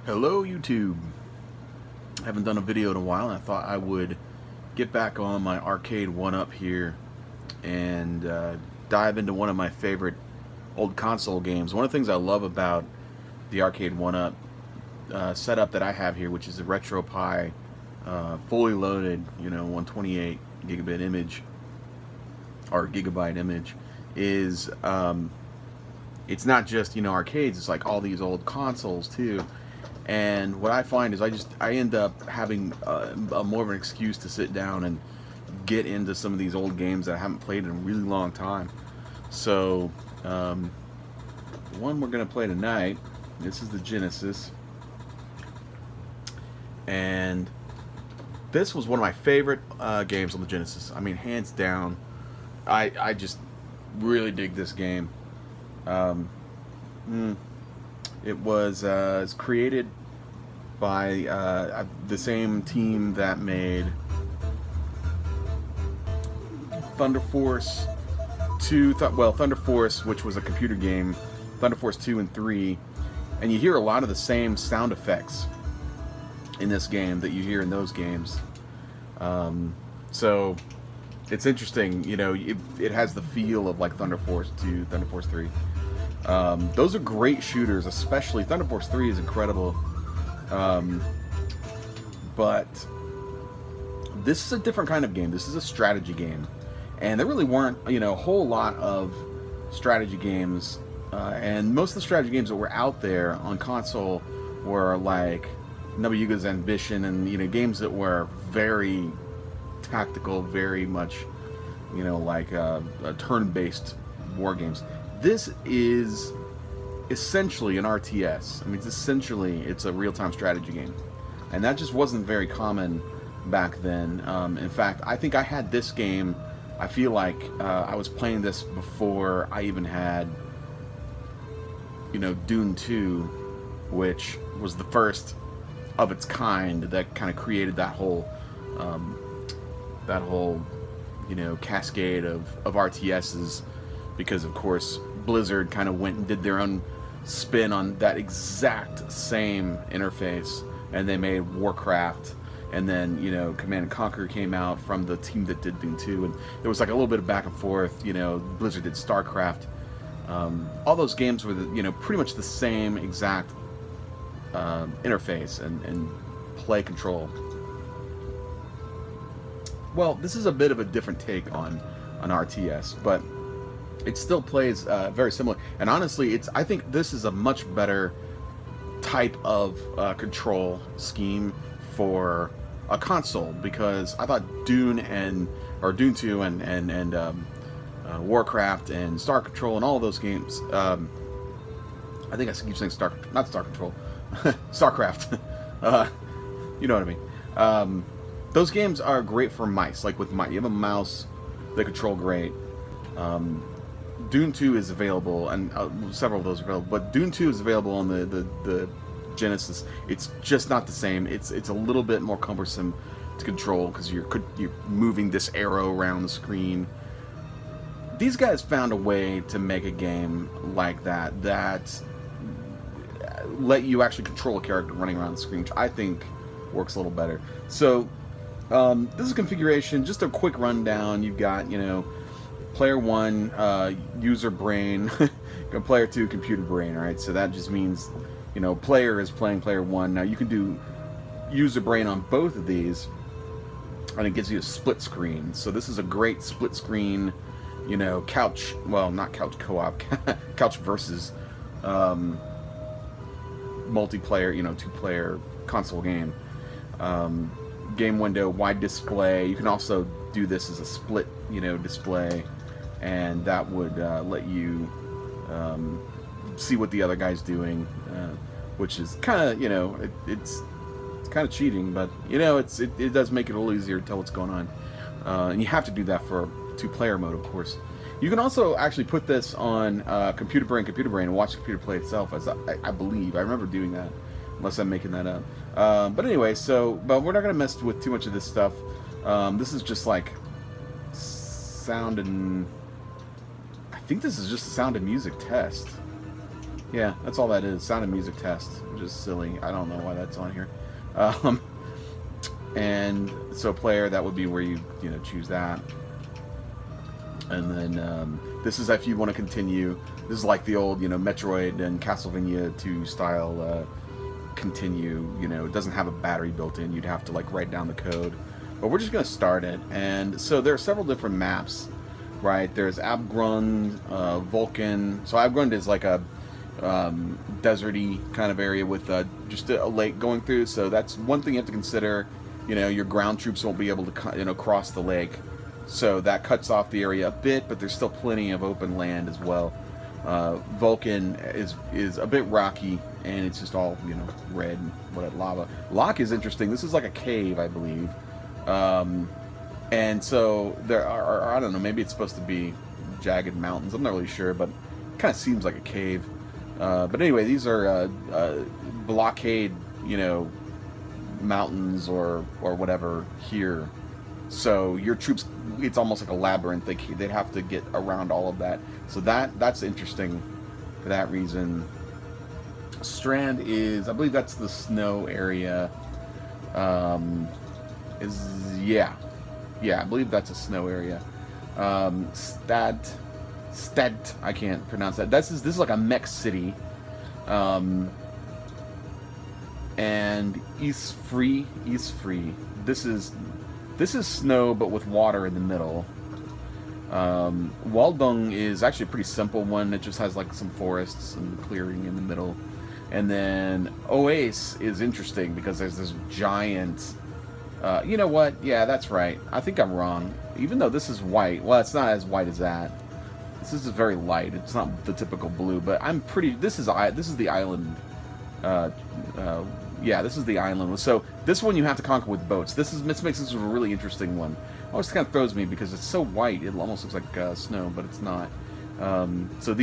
Hello YouTube. I haven't done a video in a while, and I thought I would get back on my Arcade1Up here and dive into one of my favorite old console games. One of the things I love about the Arcade1Up setup that I have here, which is a RetroPie fully loaded, 128 gigabit image or gigabyte image, is it's not just arcades. It's like all these old consoles too. And what I find is I end up having more of an excuse to sit down and get into some of these old games that I haven't played in a really long time. So the one we're gonna play tonight, this is the Genesis, and this was one of my favorite games on the Genesis. I mean, hands down. I just really dig this game. It was created by the same team that made Thunder Force 2, Thunder Force, which was a computer game, Thunder Force 2 and 3, and you hear a lot of the same sound effects in this game that you hear in those games. So it's interesting, it has the feel of like Thunder Force 2, Thunder Force 3. Those are great shooters, especially Thunder Force 3 is incredible. But this is a different kind of game. This is a strategy game. And there really weren't, a whole lot of strategy games. And most of the strategy games that were out there on console were like Nobuyuga's Ambition and, games that were very tactical, very much, like turn-based war games. This is essentially an RTS. I mean, it's a real-time strategy game, and that just wasn't very common back then. In fact, I think I had this game. I feel like I was playing this before I even had, Dune 2, which was the first of its kind that kind of created that whole, cascade of RTSs. Because of course Blizzard kind of went and did their own spin on that exact same interface, and they made Warcraft, and then Command & Conquer came out from the team that did Doom 2, and there was like a little bit of back and forth. Blizzard did StarCraft. All those games were pretty much the same exact interface and play control. Well, this is a bit of a different take on an RTS, but it still plays very similar. And honestly, I think this is a much better type of control scheme for a console, because I thought Dune 2 and Warcraft and Star Control and all of those games. I think I keep saying not Star Control, StarCraft. You know what I mean. Those games are great for mice. Like with mice, you have a mouse, they control great. Dune 2 is available, and several of those are available, but Dune 2 is available on the Genesis. It's just not the same. It's a little bit more cumbersome to control, because you're moving this arrow around the screen. These guys found a way to make a game like that let you actually control a character running around the screen, which I think works a little better. So this is configuration, just a quick rundown. You've got, player 1, user brain, player 2, computer brain, right? So that just means, player is playing player 1. Now you can do user brain on both of these, and it gives you a split screen. So this is a great split screen, couch, well, not couch co-op, couch versus multiplayer, 2-player console game. Game window, wide display. You can also do this as a split, display, and that would let you see what the other guy's doing, which is kind of, it's kind of cheating, but it does make it a little easier to tell what's going on, and you have to do that for 2-player mode, of course. You can also actually put this on computer brain, and watch the computer play itself. As I believe I remember doing that, unless I'm making that up. But anyway, but we're not going to mess with too much of this stuff. This is just like sound and... I think this is just a sound and music test. Yeah, that's all that is. Sound and music test, which is silly. I don't know why that's on here. Um, and so player, that would be where you choose that. And then this is if you want to continue. This is like the old Metroid and Castlevania 2 style continue. It doesn't have a battery built in. You'd have to like write down the code. But we're just going to start it. And so there are several different maps, right? There's Abgrund, Vulcan. So Abgrund is like a deserty kind of area with just a lake going through. So that's one thing you have to consider. Your ground troops won't be able to cross the lake. So that cuts off the area a bit, but there's still plenty of open land as well. Vulcan is a bit rocky, and it's just all red and lava. Locke is interesting. This is like a cave, I believe, and so there are, I don't know, maybe it's supposed to be jagged mountains. I'm not really sure, but it kind of seems like a cave. But anyway, these are blockade, mountains or whatever here. So your troops, it's almost like a labyrinth. They'd have to get around all of that. So that's interesting for that reason. Strand is, I believe that's the snow area. Yeah, I believe that's a snow area. Stad, I can't pronounce that. This is like a mech city. And East Free. This is snow, but with water in the middle. Waldung is actually a pretty simple one. It just has like some forests and clearing in the middle. And then Oase is interesting because there's this giant... you know what? Yeah, that's right. I think I'm wrong. Even though this is white. Well, it's not as white as that. This is very light. It's not the typical blue, but I'm pretty... This is the island... yeah, this is the island. So this one you have to conquer with boats. This makes this a really interesting one. Always kind of throws me because it's so white. It almost looks like snow, but it's not. So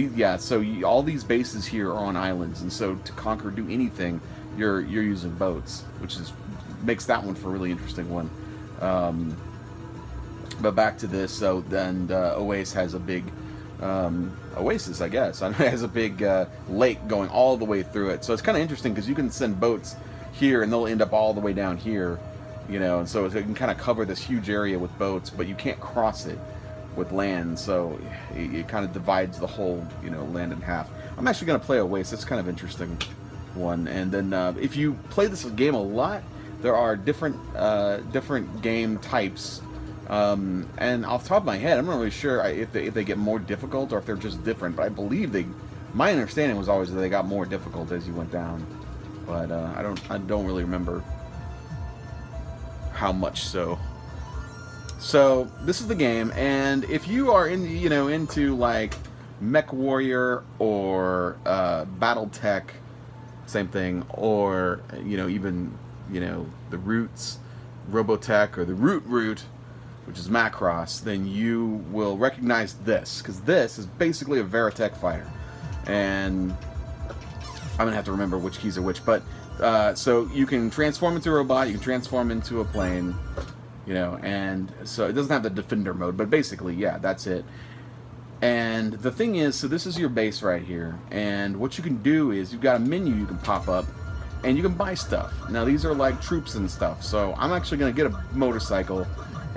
all these bases here are on islands, and so to conquer, do anything, you're using boats, which makes that one for a really interesting one. But back to this. So then Oasis has a big oasis, I guess. It has a big lake going all the way through it. So it's kind of interesting because you can send boats here and they'll end up all the way down here, and so it can kind of cover this huge area with boats, but you can't cross it with land, so it kind of divides the whole land in half. I'm actually going to play Oasis. It's kind of interesting one. And then if you play this game a lot, there are different game types. And off the top of my head, I'm not really sure if they get more difficult or if they're just different. But I believe my understanding was always that they got more difficult as you went down. But I don't really remember how much so. So this is the game, and if you are into like Mech Warrior or Battletech, same thing, or even the Roots, Robotech, or the Root, which is Macross, then you will recognize this, because this is basically a Veritech fighter. And I'm going to have to remember which keys are which, but so you can transform into a robot, you can transform into a plane, and so it doesn't have the Defender mode, but basically, yeah, that's it. And the thing is, so this is your base right here, and what you can do is you've got a menu you can pop up, and you can buy stuff. Now, these are like troops and stuff, so I'm actually going to get a motorcycle.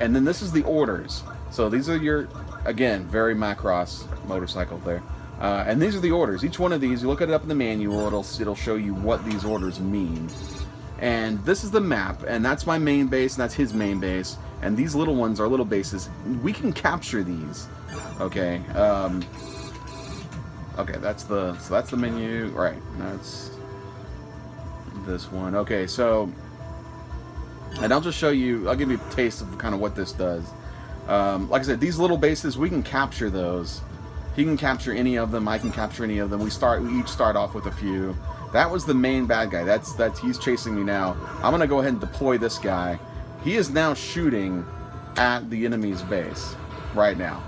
And then this is the orders. So these are your, again, very Macross motorcycle there. And these are the orders. Each one of these, you look it up in the manual, it'll show you what these orders mean. And this is the map, and that's my main base, and that's his main base. And these little ones are little bases. We can capture these. Okay. Okay, that's the menu. Right. That's this one. Okay, so. And I'll just show you, I'll give you a taste of kind of what this does. Like I said, these little bases, we can capture those. He can capture any of them, I can capture any of them. We each start off with a few. That was the main bad guy. He's chasing me now. I'm going to go ahead and deploy this guy. He is now shooting at the enemy's base right now.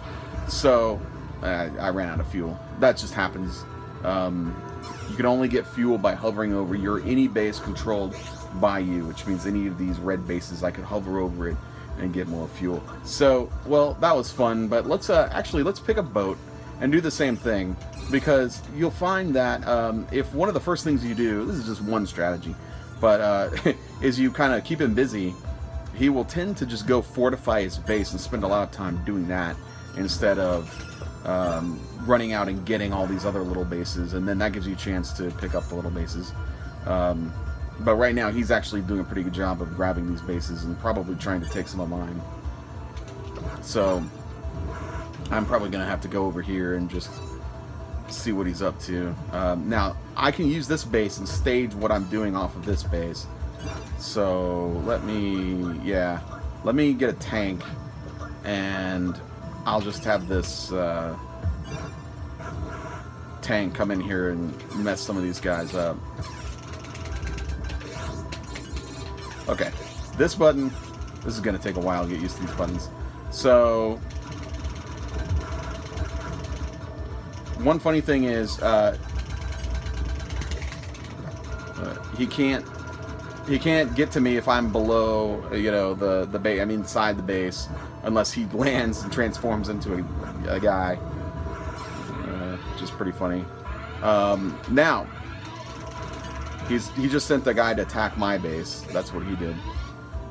So, I ran out of fuel. That just happens. You can only get fuel by hovering over any base controlled by you, which means any of these red bases, I could hover over it and get more fuel. So, well, that was fun, but let's pick a boat, and do the same thing, because you'll find that if one of the first things you do, this is just one strategy, but is you kind of keep him busy, he will tend to just go fortify his base and spend a lot of time doing that instead of running out and getting all these other little bases, and then that gives you a chance to pick up the little bases. But right now he's actually doing a pretty good job of grabbing these bases and probably trying to take some of mine. So I'm probably going to have to go over here and just see what he's up to. Now, I can use this base and stage what I'm doing off of this base. So let me get a tank, and I'll just have this tank come in here and mess some of these guys up. Okay, this button, this is going to take a while to get used to these buttons. So, one funny thing is, he can't get to me if I'm below, you know, the base. I'm inside the base, unless he lands and transforms into a guy, which is pretty funny. Now, he just sent the guy to attack my base. That's what he did.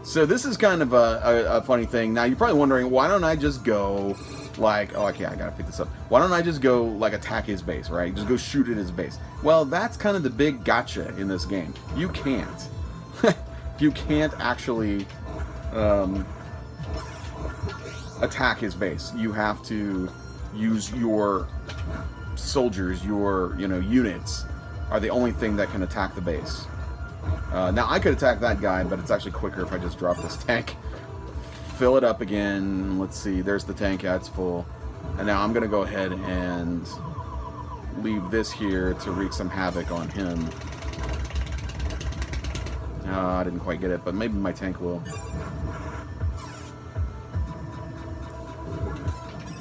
So this is kind of a funny thing. Now you're probably wondering, why don't I just go like, oh, okay, I gotta pick this up. Why don't I just go like attack his base, right? Just go shoot at his base. Well, that's kind of the big gotcha in this game. You can't. You can't actually attack his base. You have to use your soldiers, your units are the only thing that can attack the base. Now I could attack that guy, but it's actually quicker if I just drop this tank, fill it up again. Let's see, there's the tank. Yeah, it's full. And now I'm gonna go ahead and leave this here to wreak some havoc on him. I didn't quite get it, but maybe my tank will.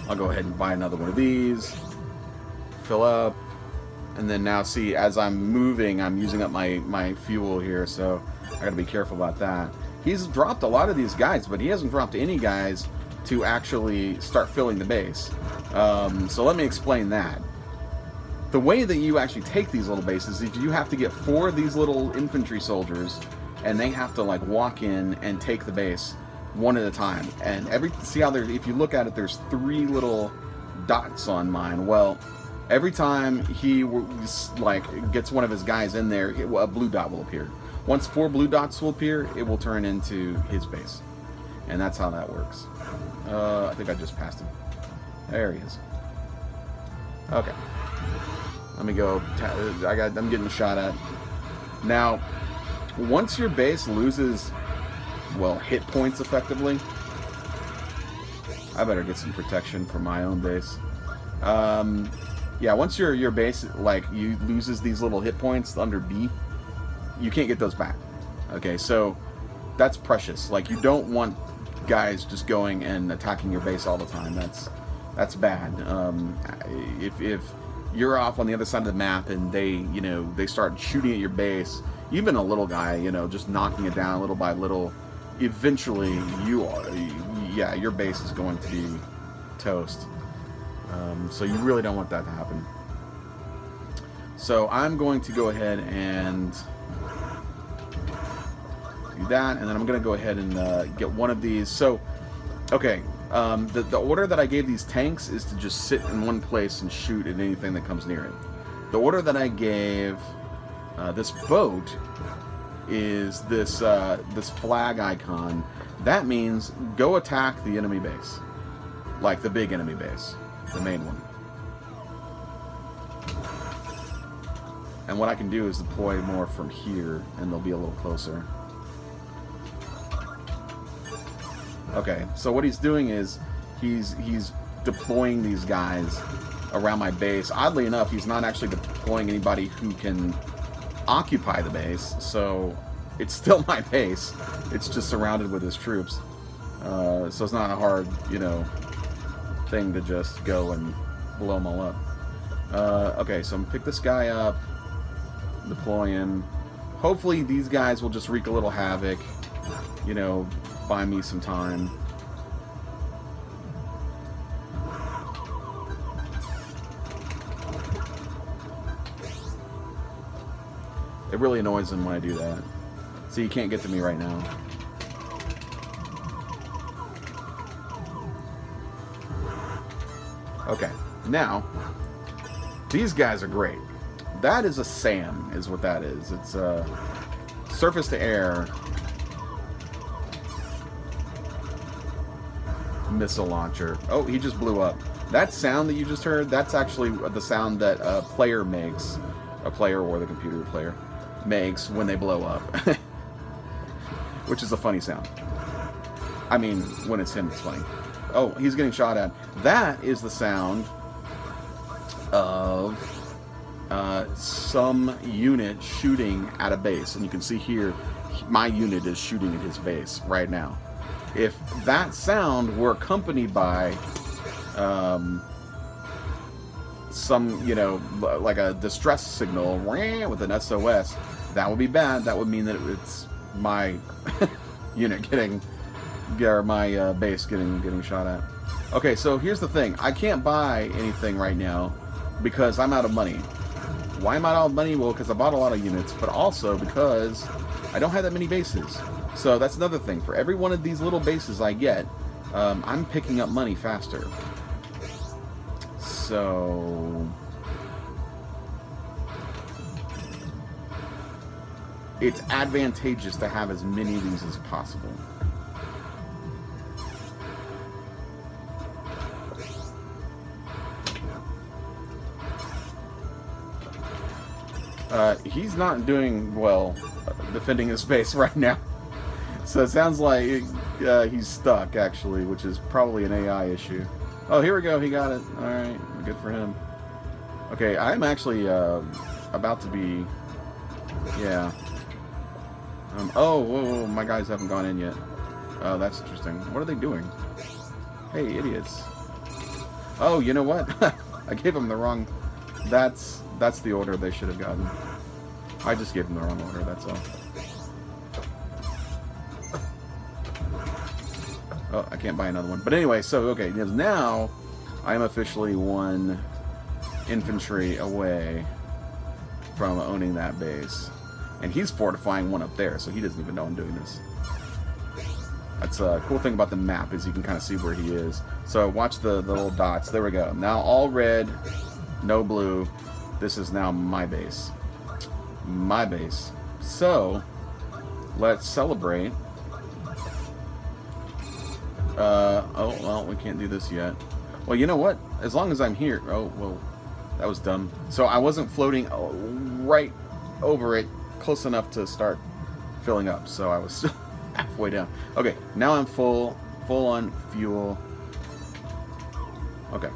I'll go ahead and buy another one of these, fill up, and then now see, as I'm moving, I'm using up my fuel here, so I gotta be careful about that. He's dropped a lot of these guys, but he hasn't dropped any guys to actually start filling the base. So let me explain that. The way that you actually take these little bases is you have to get 4 of these little infantry soldiers, and they have to like walk in and take the base one at a time. And see how there's, if you look at it, there's 3 little dots on mine. Well, every time he like gets one of his guys in there, a blue dot will appear. Once 4 blue dots will appear, it will turn into his base, and that's how that works. I think I just passed him. There he is. Okay. Let me go. I'm getting shot at. Now, once your base loses, well, hit points effectively, I better get some protection for my own base. Yeah, once your base you loses these little hit points under B, you can't get those back. Okay, so that's precious. Like, you don't want guys just going and attacking your base all the time. That's bad. If you're off on the other side of the map and they start shooting at your base, even a little guy, just knocking it down little by little, eventually your base is going to be toast. So you really don't want that to happen. So I'm going to go ahead and do that, and then I'm going to go ahead and get one of these. So, okay, the order that I gave these tanks is to just sit in one place and shoot at anything that comes near it. The order that I gave this boat is this flag icon. That means go attack the enemy base, like the big enemy base, the main one. And what I can do is deploy more from here, and they'll be a little closer. Okay, so what he's doing is he's deploying these guys around my base. Oddly enough, he's not actually deploying anybody who can occupy the base, so it's still my base. It's just surrounded with his troops. So it's not a hard, thing to just go and blow them all up. Okay, so I'm gonna pick this guy up, deploy him. Hopefully these guys will just wreak a little havoc, buy me some time. It really annoys him when I do that. See, you can't get to me right now. Okay, now, these guys are great. That is a SAM, is what that is. It's a surface to air missile launcher. Oh, he just blew up. That sound that you just heard, that's actually the sound that a player makes, a player or the computer player makes when they blow up. Which is a funny sound. I mean, when it's him, it's funny. Oh, he's getting shot at. That is the sound of some unit shooting at a base. And you can see here, my unit is shooting at his base right now. If that sound were accompanied by some, you know, like a distress signal with an SOS, that would be bad. That would mean that it's my unit getting, or my base getting shot at. Okay, so here's the thing. I can't buy anything right now because I'm out of money. Why am I out of money? Well, because I bought a lot of units, but also because I don't have that many bases. So that's another thing. For every one of these little bases I get, I'm picking up money faster. So it's advantageous to have as many of these as possible. He's not doing well defending his base right now. So it sounds like he's stuck, actually, which is probably an AI issue. Oh, here we go. He got it. All right. Good for him. Okay, I'm actually about to be... Yeah. Oh, whoa, my guys haven't gone in yet. Oh, that's interesting. What are they doing? Hey, idiots. Oh, you know what? I gave them the wrong... That's the order they should have gotten. I just gave them the wrong order, that's all. Oh, I can't buy another one. But anyway, so, okay, now I am officially 1 infantry away from owning that base. And he's fortifying one up there, so he doesn't even know I'm doing this. That's a cool thing about the map, is you can kind of see where he is. So watch the little dots. There we go. Now all red, no blue. This is now my base. My base. So, let's celebrate. Oh, well, we can't do this yet. Well, you know what? As long as I'm here... Oh, well, that was dumb. So I wasn't floating right over it close enough to start filling up. So I was still halfway down. Okay, now I'm full on fuel. Okay.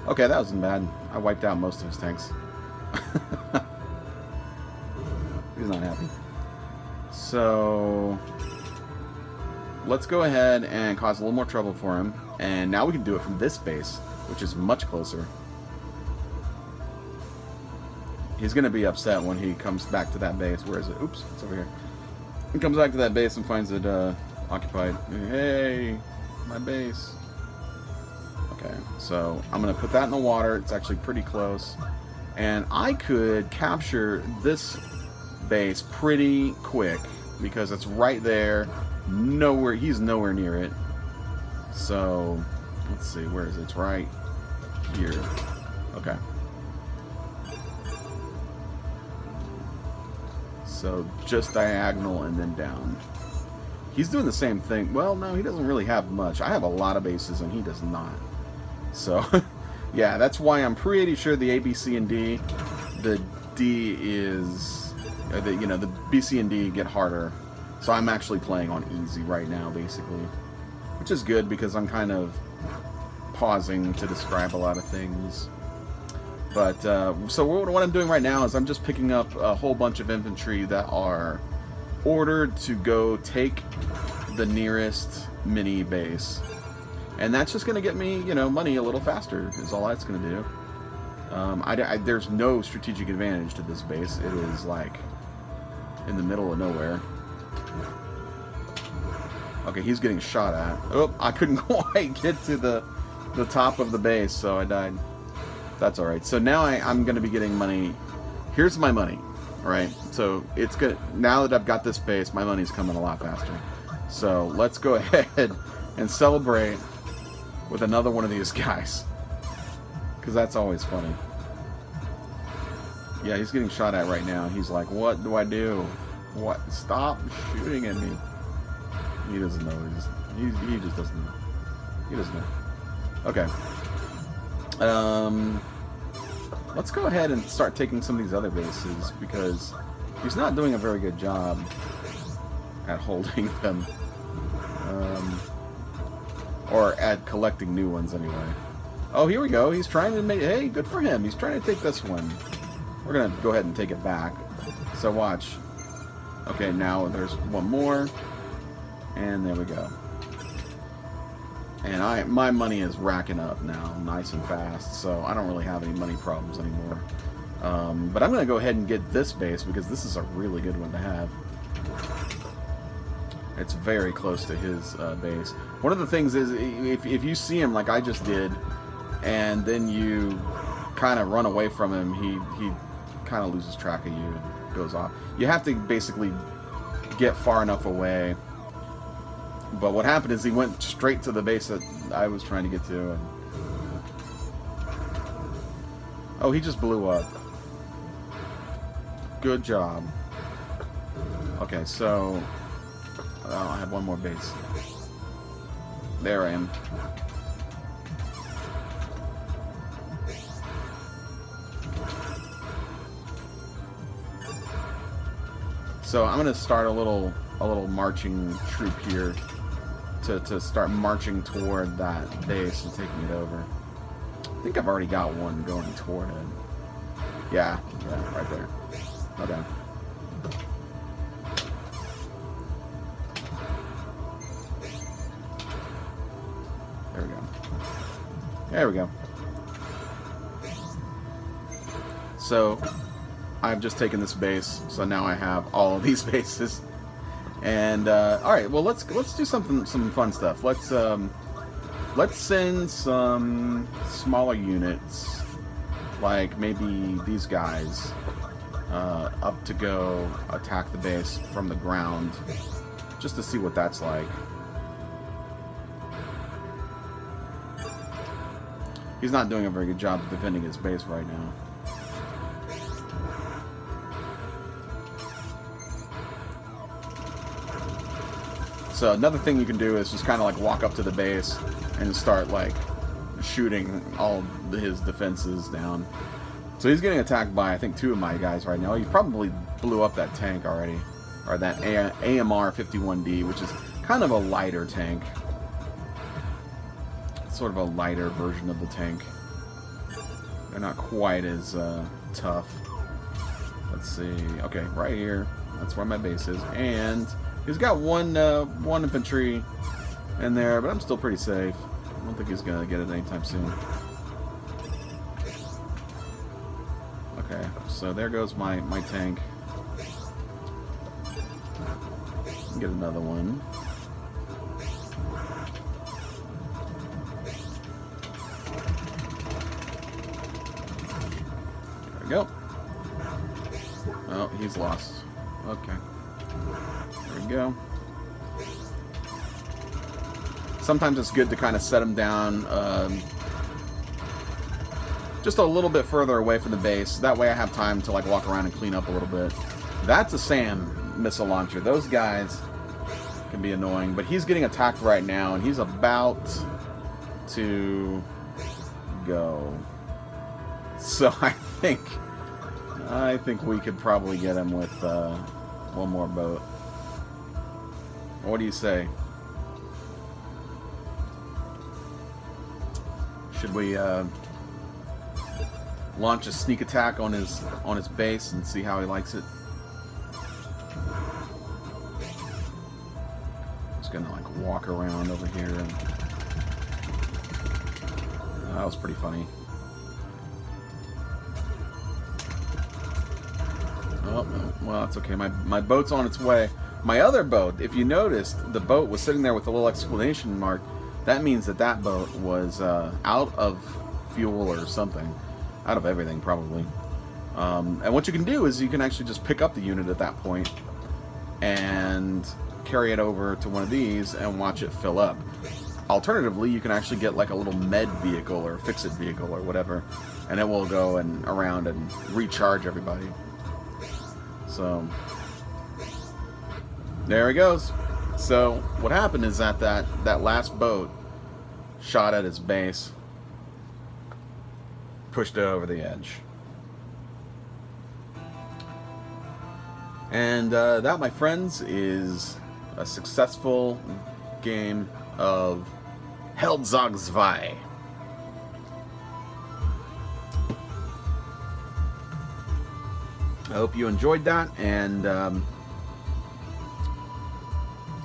Okay, that wasn't bad. I wiped out most of his tanks. He's not happy. So let's go ahead and cause a little more trouble for him. And now we can do it from this base, which is much closer. He's going to be upset when he comes back to that base. Where is it? Oops, it's over here. He comes back to that base and finds it occupied. Hey, my base. Okay, so I'm going to put that in the water. It's actually pretty close. And I could capture this base pretty quick because it's right there. Nowhere, he's nowhere near it. So, let's see, where is it? It's right here. Okay. So, just diagonal and then down. He's doing the same thing. Well, no, he doesn't really have much. I have a lot of bases and he does not. So, yeah, that's why I'm pretty sure the A, B, C, and D, the D is, the B, C, and D get harder. So I'm actually playing on easy right now, basically. Which is good because I'm kind of pausing to describe a lot of things. But, so what I'm doing right now is I'm just picking up a whole bunch of infantry that are ordered to go take the nearest mini base. And that's just going to get me, money a little faster, is all that's going to do. There's no strategic advantage to this base. It is, like, in the middle of nowhere. Okay, he's getting shot at. Oh, I couldn't quite get to the top of the base, so I died. That's alright. So now I'm going to be getting money. Here's my money, right? So it's good. Now that I've got this base, my money's coming a lot faster. So let's go ahead and celebrate with another one of these guys. Because that's always funny. Yeah, he's getting shot at right now. He's like, what do I do? What? Stop shooting at me. He doesn't know. He just doesn't know. He doesn't know. Okay. Let's go ahead and start taking some of these other bases, because he's not doing a very good job at holding them. Or at collecting new ones, anyway. Oh, here we go. He's trying to make... Hey, good for him. He's trying to take this one. We're going to go ahead and take it back. So watch. Okay, now there's one more. And there we go. And my money is racking up now, nice and fast, so I don't really have any money problems anymore. But I'm going to go ahead and get this base, because this is a really good one to have. It's very close to his base. One of the things is, if you see him like I just did, and then you kind of run away from him, he kind of loses track of you and goes off. You have to basically get far enough away. But what happened is he went straight to the base that I was trying to get to. And... oh, he just blew up. Good job. Okay, so... oh, I had one more base. There I am. So I'm going to start a little marching troop here to start marching toward that base and taking it over. I think I've already got one going toward it. Yeah, right there. Okay. There we go. There we go. So I've just taken this base, so now I have all of these bases. And all right, well let's do some fun stuff. Let's send some smaller units, like maybe these guys, up to go attack the base from the ground, just to see what that's like. He's not doing a very good job of defending his base right now. So another thing you can do is just kind of like walk up to the base and start like shooting all his defenses down. So he's getting attacked by, I think, 2 of my guys right now. He probably blew up that tank already, or that AMR 51D, which is kind of a lighter tank. Sort of a lighter version of the tank. They're not quite as tough. Let's see. Okay, right here. That's where my base is, and he's got one infantry in there, but I'm still pretty safe. I don't think he's gonna get it anytime soon. Okay, so there goes my tank. Get another one. There we go. Oh, he's lost. Okay. There we go. Sometimes it's good to kind of set them down just a little bit further away from the base. That way I have time to like walk around and clean up a little bit. That's a SAM missile launcher. Those guys can be annoying, but he's getting attacked right now, and he's about to go. So I think we could probably get him with one more boat. What do you say? Should we launch a sneak attack on his base and see how he likes it? Just gonna like walk around over here. And... that was pretty funny. Oh, well, that's okay. My boat's on its way. My other boat, if you noticed, the boat was sitting there with a little exclamation mark. That means that that boat was out of fuel or something. Out of everything, probably. And what you can do is you can actually just pick up the unit at that point and carry it over to one of these and watch it fill up. Alternatively, you can actually get like a little med vehicle or fix-it vehicle or whatever, and it will go and around and recharge everybody. So there he goes. So what happened is that that last boat shot at its base, pushed it over the edge. And that, my friends, is a successful game of Herzog Zwei. I hope you enjoyed that, and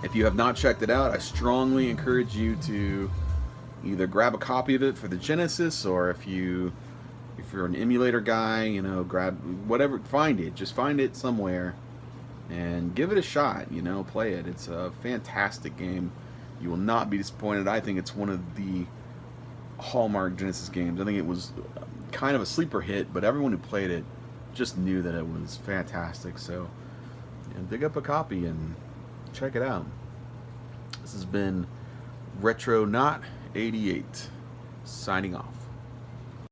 if you have not checked it out, I strongly encourage you to either grab a copy of it for the Genesis, or if you're an emulator guy, you know, grab whatever, find it. Just find it somewhere and give it a shot, you know, play it. It's a fantastic game. You will not be disappointed. I think it's one of the hallmark Genesis games. I think it was kind of a sleeper hit, but everyone who played it just knew that it was fantastic. So, you know, dig up a copy and check it out. This has been Retro Not 88 signing off.